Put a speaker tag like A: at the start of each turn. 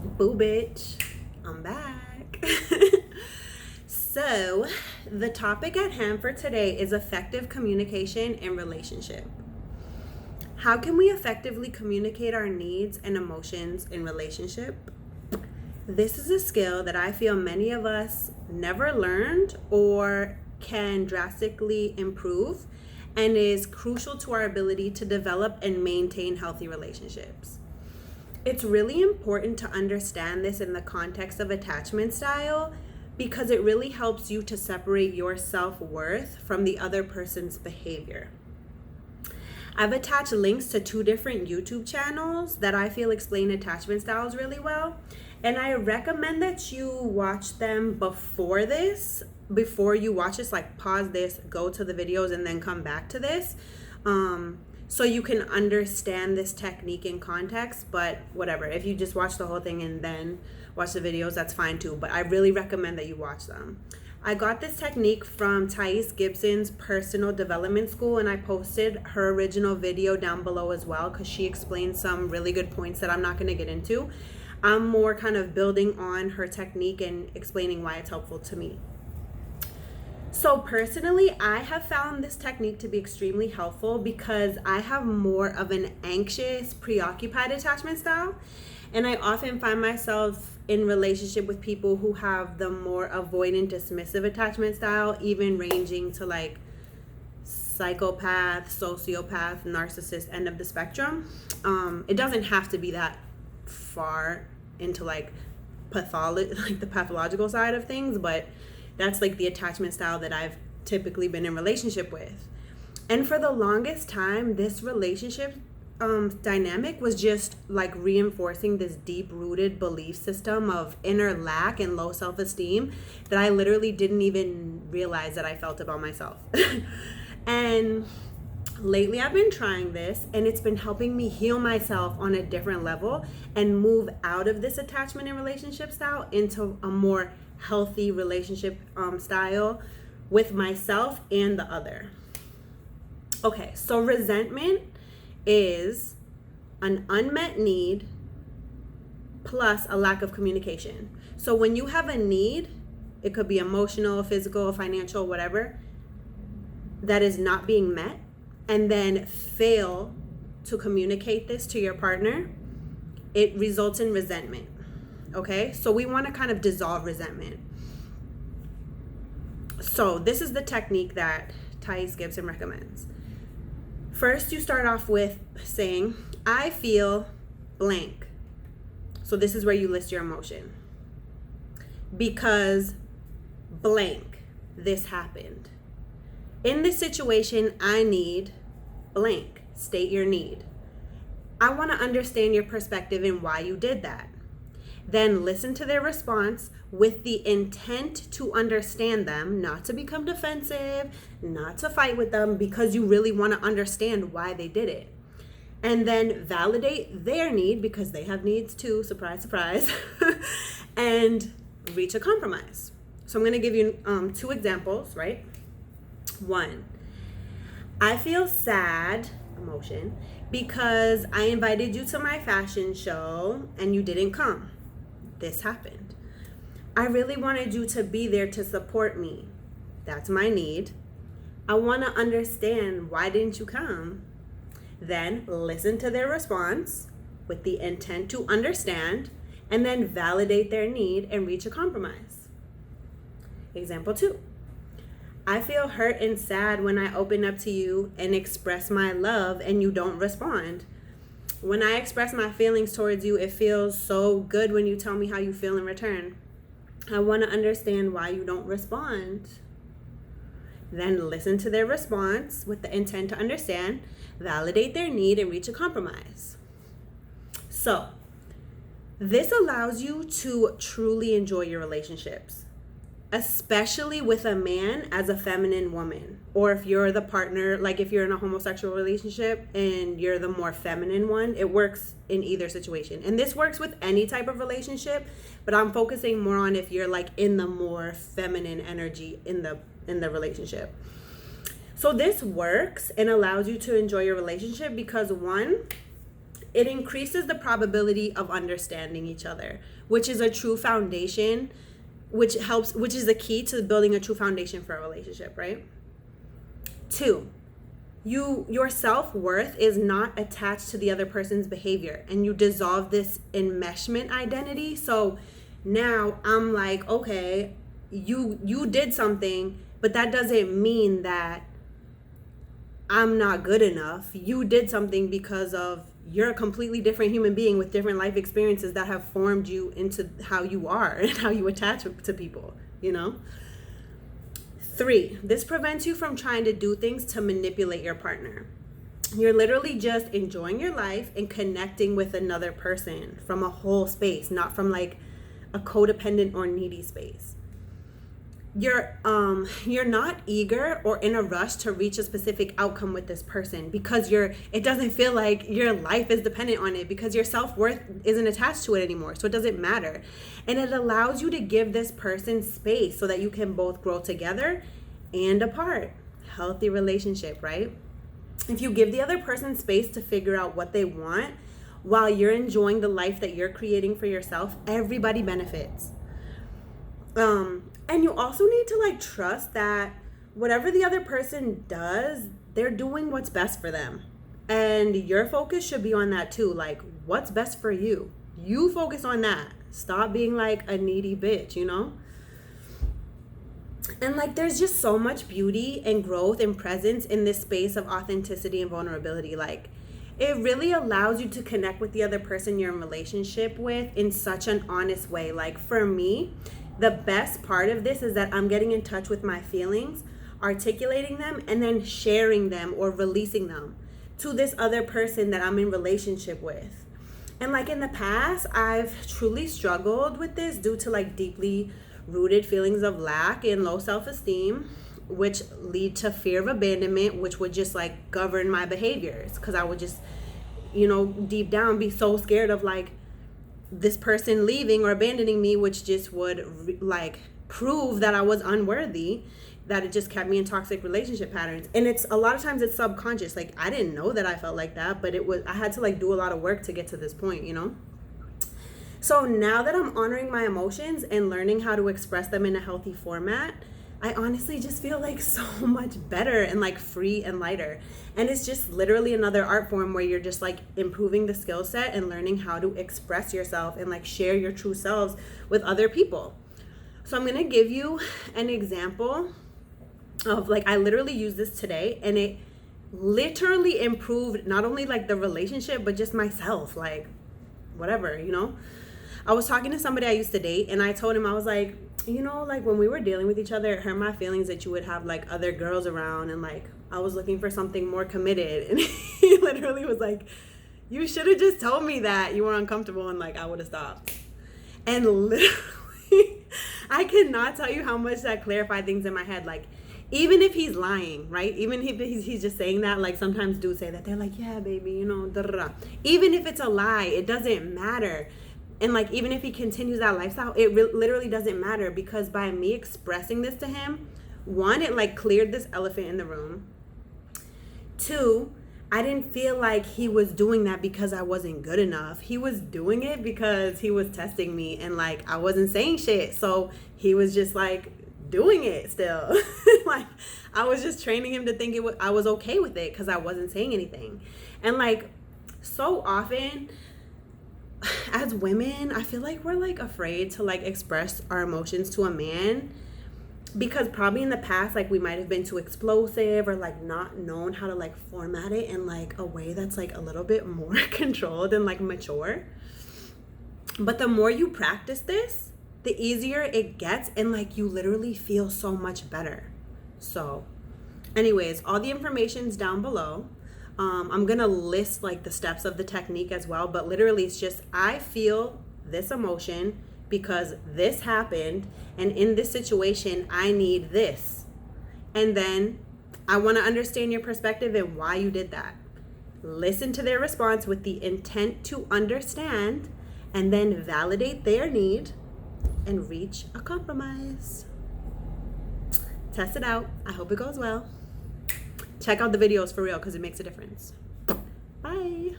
A: Boo bitch, I'm back. So, the topic at hand for today is effective communication in relationship. How can we effectively communicate our needs and emotions in relationship? This is a skill that I feel many of us never learned or can drastically improve and is crucial to our ability to develop and maintain healthy relationships. It's really important to understand this in the context of attachment style because it really helps you to separate your self-worth from the other person's behavior. I've attached links to 2 different YouTube channels that I feel explain attachment styles really well, and I recommend that you watch them before you watch this, like pause this, go to the videos, and then come back to this. So you can understand this technique in context, but whatever. If you just watch the whole thing and then watch the videos, that's fine too. But I really recommend that you watch them. I got this technique from Thais Gibson's personal development school, and I posted her original video down below as well because she explained some really good points that I'm not going to get into. I'm more kind of building on her technique and explaining why it's helpful to me. So personally, I have found this technique to be extremely helpful because I have more of an anxious, preoccupied attachment style. And I often find myself in relationship with people who have the more avoidant, dismissive attachment style, even ranging to like psychopath, sociopath, narcissist end of the spectrum. It doesn't have to be that far into like the pathological side of things, but that's like the attachment style that I've typically been in relationship with. And for the longest time, this relationship dynamic was just like reinforcing this deep-rooted belief system of inner lack and low self-esteem that I literally didn't even realize that I felt about myself. And lately I've been trying this, and it's been helping me heal myself on a different level and move out of this attachment and relationship style into a more healthy relationship style with myself and the other. Okay, so resentment is an unmet need plus a lack of communication. So when you have a need, it could be emotional, physical, financial, whatever, that is not being met, and then fail to communicate this to your partner, it results in resentment. Okay, so we want to kind of dissolve resentment. So this is the technique that Thais Gibson recommends. First, you start off with saying, I feel blank. So this is where you list your emotion. Because blank, this happened. In this situation, I need blank. State your need. I want to understand your perspective and why you did that. Then listen to their response with the intent to understand them, not to become defensive, not to fight with them, because you really want to understand why they did it. And then validate their need, because they have needs too, surprise, surprise, and reach a compromise. So I'm going to give you 2 examples, right? 1, I feel sad, emotion, because I invited you to my fashion show and you didn't come. This happened. I really wanted you to be there to support me. That's my need. I want to understand, why didn't you come? Then listen to their response with the intent to understand, and then validate their need and reach a compromise. Example 2. I feel hurt and sad when I open up to you and express my love and you don't respond. When I express my feelings towards you, it feels so good when you tell me how you feel in return. I want to understand why you don't respond. Then listen to their response with the intent to understand, validate their need, and reach a compromise. So, this allows you to truly enjoy your relationships, especially with a man as a feminine woman, or if you're the partner, like if you're in a homosexual relationship and you're the more feminine one, it works in either situation. And this works with any type of relationship, but I'm focusing more on if you're like in the more feminine energy in the relationship. So this works and allows you to enjoy your relationship because 1, it increases the probability of understanding each other, which is a true foundation, which is the key to building a true foundation for a relationship, right? 2, your self-worth is not attached to the other person's behavior, and you dissolve this enmeshment identity. So now I'm like, okay, you did something, but that doesn't mean that I'm not good enough. You did something because of you're a completely different human being with different life experiences that have formed you into how you are and how you attach to people, you know? 3, this prevents you from trying to do things to manipulate your partner. You're literally just enjoying your life and connecting with another person from a whole space, not from like a codependent or needy space. You're not eager or in a rush to reach a specific outcome with this person because it doesn't feel like your life is dependent on it, because your self-worth isn't attached to it anymore. So it doesn't matter. And it allows you to give this person space so that you can both grow together and apart. Healthy relationship, right? If you give the other person space to figure out what they want while you're enjoying the life that you're creating for yourself, everybody benefits. And you also need to like trust that whatever the other person does, they're doing what's best for them. And your focus should be on that too. Like, what's best for you? You focus on that. Stop being like a needy bitch, you know? And like, there's just so much beauty and growth and presence in this space of authenticity and vulnerability. Like, it really allows you to connect with the other person you're in relationship with in such an honest way. Like, for me, the best part of this is that I'm getting in touch with my feelings, articulating them, and then sharing them or releasing them to this other person that I'm in relationship with. And like in the past, I've truly struggled with this due to like deeply rooted feelings of lack and low self-esteem, which lead to fear of abandonment, which would just like govern my behaviors, because I would just, deep down be so scared of like this person leaving or abandoning me, which just would like prove that I was unworthy, that it just kept me in toxic relationship patterns. And it's a lot of times it's subconscious. Like, I didn't know that I felt like that, but I had to like do a lot of work to get to this point, So now that I'm honoring my emotions and learning how to express them in a healthy format, I honestly just feel like so much better and like free and lighter. And it's just literally another art form where you're just like improving the skill set and learning how to express yourself and like share your true selves with other people. So I'm going to give you an example of like, I literally used this today, and it literally improved not only like the relationship, but just myself, like whatever, I was talking to somebody I used to date, and I told him, I was like, like when we were dealing with each other, it hurt my feelings that you would have like other girls around, and like I was looking for something more committed. And he literally was like, you should have just told me that you were uncomfortable, and like I would have stopped. And literally, I cannot tell you how much that clarified things in my head. Like, even if he's lying, right? Even if he's just saying that, like sometimes dudes say that, they're like, yeah, baby, Even if it's a lie, it doesn't matter. And like, even if he continues that lifestyle, it literally doesn't matter, because by me expressing this to him, 1, it like cleared this elephant in the room. 2, I didn't feel like he was doing that because I wasn't good enough. He was doing it because he was testing me, and like I wasn't saying shit. So he was just like doing it still. Like, I was just training him to think I was okay with it because I wasn't saying anything. And like, so often as women, I feel like we're like afraid to like express our emotions to a man, because probably in the past, like we might have been too explosive or like not known how to like format it in like a way that's like a little bit more controlled and like mature. But the more you practice this, the easier it gets, and like you literally feel so much better. So anyways, all the information's down below. I'm gonna list like the steps of the technique as well, but literally it's just, I feel this emotion because this happened, and in this situation I need this, and then I want to understand your perspective and why you did that. Listen to their response with the intent to understand, and then validate their need and reach a compromise. Test it out. I hope it goes well. Check out the videos for real, because it makes a difference. Bye.